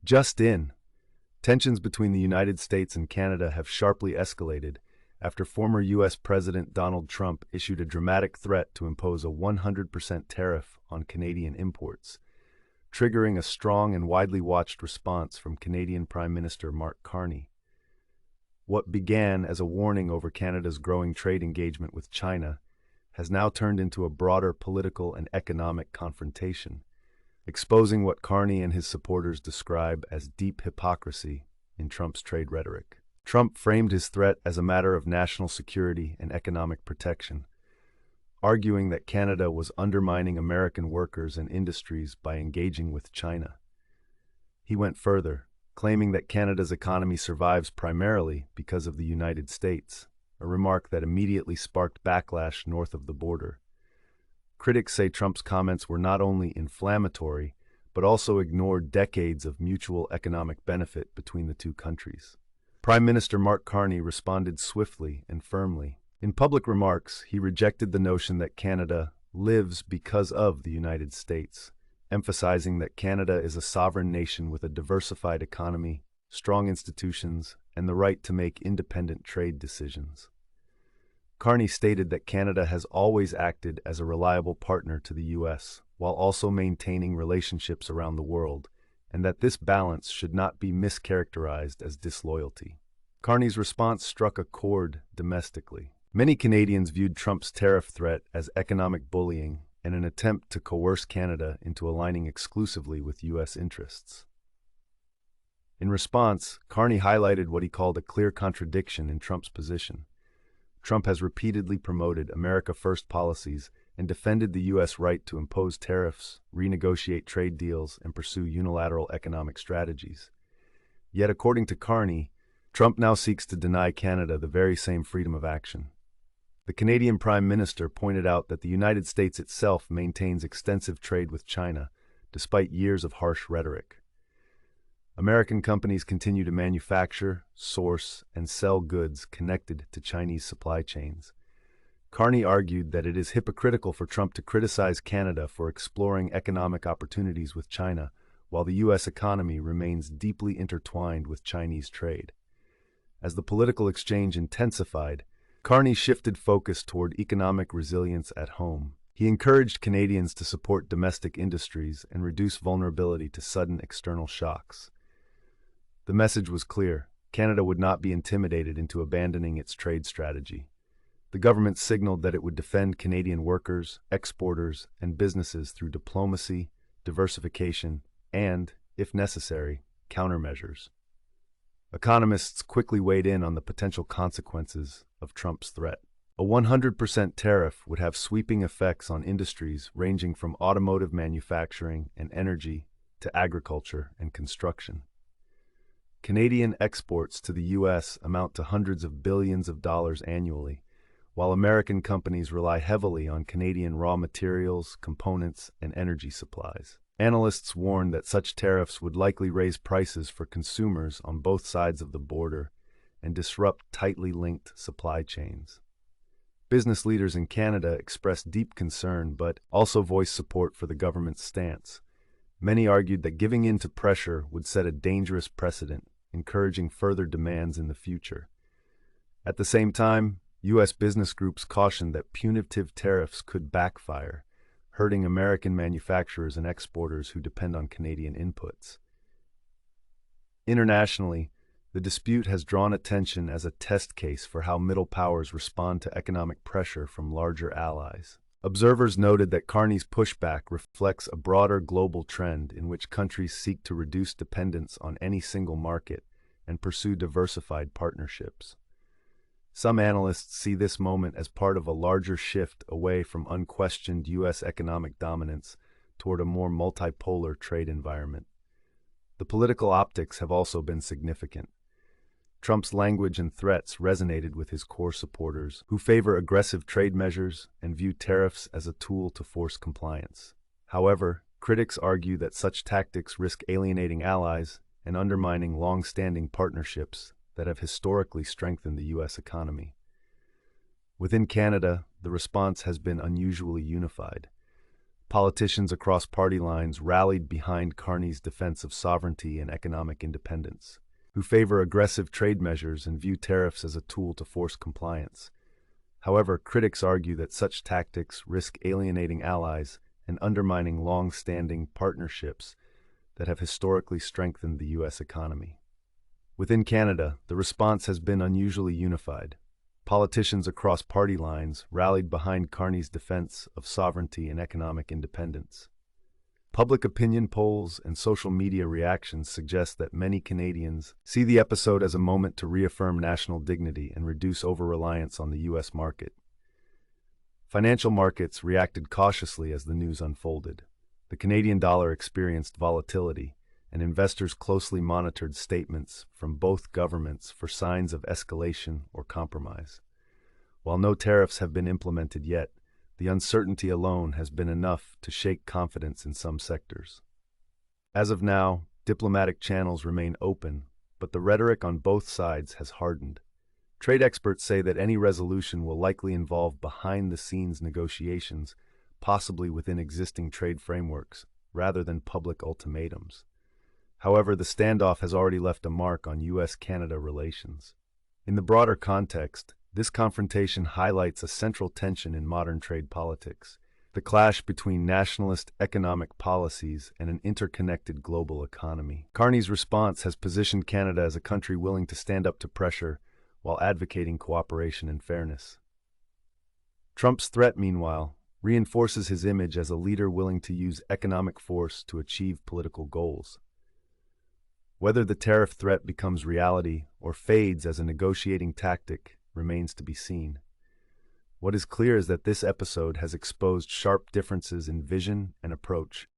Just in, tensions between the United States and Canada have sharply escalated after former U.S. President Donald Trump issued a dramatic threat to impose a 100% tariff on Canadian imports, triggering a strong and widely watched response from Canadian Prime Minister Mark Carney. What began as a warning over Canada's growing trade engagement with China has now turned into a broader political and economic confrontation, exposing what Carney and his supporters describe as deep hypocrisy in Trump's trade rhetoric. Trump framed his threat as a matter of national security and economic protection, arguing that Canada was undermining American workers and industries by engaging with China. He went further, claiming that Canada's economy survives primarily because of the United States, a remark that immediately sparked backlash north of the border. Critics say Trump's comments were not only inflammatory, but also ignored decades of mutual economic benefit between the two countries. Prime Minister Mark Carney responded swiftly and firmly. In public remarks, he rejected the notion that Canada lives because of the United States, emphasizing that Canada is a sovereign nation with a diversified economy, strong institutions, and the right to make independent trade decisions. Carney stated that Canada has always acted as a reliable partner to the U.S., while also maintaining relationships around the world, and that this balance should not be mischaracterized as disloyalty. Carney's response struck a chord domestically. Many Canadians viewed Trump's tariff threat as economic bullying and an attempt to coerce Canada into aligning exclusively with U.S. interests. In response, Carney highlighted what he called a clear contradiction in Trump's position. Trump has repeatedly promoted America First policies and defended the U.S. right to impose tariffs, renegotiate trade deals, and pursue unilateral economic strategies. Yet, according to Carney, Trump now seeks to deny Canada the very same freedom of action. The Canadian Prime Minister pointed out that the United States itself maintains extensive trade with China, despite years of harsh rhetoric. American companies continue to manufacture, source, and sell goods connected to Chinese supply chains. Carney argued that it is hypocritical for Trump to criticize Canada for exploring economic opportunities with China, while the U.S. economy remains deeply intertwined with Chinese trade. As the political exchange intensified, Carney shifted focus toward economic resilience at home. He encouraged Canadians to support domestic industries and reduce vulnerability to sudden external shocks. The message was clear: Canada would not be intimidated into abandoning its trade strategy. The government signaled that it would defend Canadian workers, exporters, and businesses through diplomacy, diversification, and, if necessary, countermeasures. Economists quickly weighed in on the potential consequences of Trump's threat. A 100% tariff would have sweeping effects on industries ranging from automotive manufacturing and energy to agriculture and construction. Canadian exports to the U.S. amount to hundreds of billions of dollars annually, while American companies rely heavily on Canadian raw materials, components, and energy supplies. Analysts warned that such tariffs would likely raise prices for consumers on both sides of the border and disrupt tightly linked supply chains. Business leaders in Canada expressed deep concern but also voiced support for the government's stance. Many argued that giving in to pressure would set a dangerous precedent, encouraging further demands in the future. At the same time, U.S. business groups cautioned that punitive tariffs could backfire, hurting American manufacturers and exporters who depend on Canadian inputs. Internationally, the dispute has drawn attention as a test case for how middle powers respond to economic pressure from larger allies. Observers noted that Carney's pushback reflects a broader global trend in which countries seek to reduce dependence on any single market and pursue diversified partnerships. Some analysts see this moment as part of a larger shift away from unquestioned U.S. economic dominance toward a more multipolar trade environment. The political optics have also been significant. Trump's language and threats resonated with his core supporters, who favor aggressive trade measures and view tariffs as a tool to force compliance. However, critics argue that such tactics risk alienating allies and undermining long-standing partnerships that have historically strengthened the U.S. economy. Within Canada, the response has been unusually unified. Politicians across party lines rallied behind Carney's defense of sovereignty and economic independence, who favor aggressive trade measures and view tariffs as a tool to force compliance. However, critics argue that such tactics risk alienating allies and undermining long-standing partnerships that have historically strengthened the U.S. economy. Within Canada, the response has been unusually unified. Politicians across party lines rallied behind Carney's defense of sovereignty and economic independence. Public opinion polls and social media reactions suggest that many Canadians see the episode as a moment to reaffirm national dignity and reduce over-reliance on the U.S. market. Financial markets reacted cautiously as the news unfolded. The Canadian dollar experienced volatility, and investors closely monitored statements from both governments for signs of escalation or compromise. While no tariffs have been implemented yet, the uncertainty alone has been enough to shake confidence in some sectors. As of now, diplomatic channels remain open, but the rhetoric on both sides has hardened. Trade experts say that any resolution will likely involve behind-the-scenes negotiations, possibly within existing trade frameworks, rather than public ultimatums. However, the standoff has already left a mark on U.S.-Canada relations. In the broader context, this confrontation highlights a central tension in modern trade politics: the clash between nationalist economic policies and an interconnected global economy. Carney's response has positioned Canada as a country willing to stand up to pressure while advocating cooperation and fairness. Trump's threat, meanwhile, reinforces his image as a leader willing to use economic force to achieve political goals. Whether the tariff threat becomes reality or fades as a negotiating tactic remains to be seen. What is clear is that this episode has exposed sharp differences in vision and approach